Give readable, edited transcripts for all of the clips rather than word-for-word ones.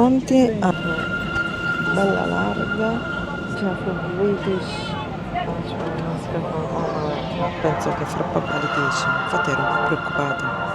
Pronti a bella larga, c'è full British, c'è una maschera penso che fra poco alle 10, infatti ero un po' preoccupata.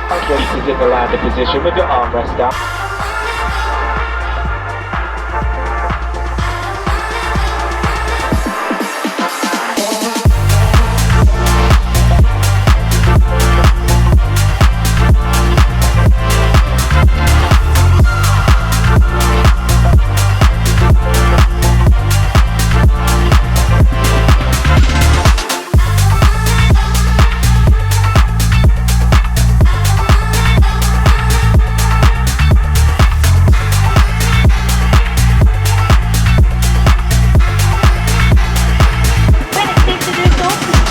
Artlist is in the landing position with your armrest down.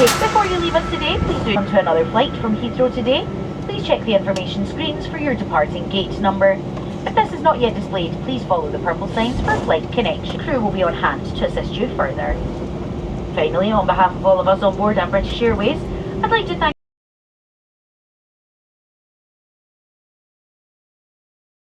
Before you leave us today, please do come to another flight from Heathrow today. Please check the information screens for your departing gate number. If this is not yet displayed, please follow the purple signs for flight connection. Crew will be on hand to assist you further. Finally, on behalf of all of us on board and British Airways, I'd like to thank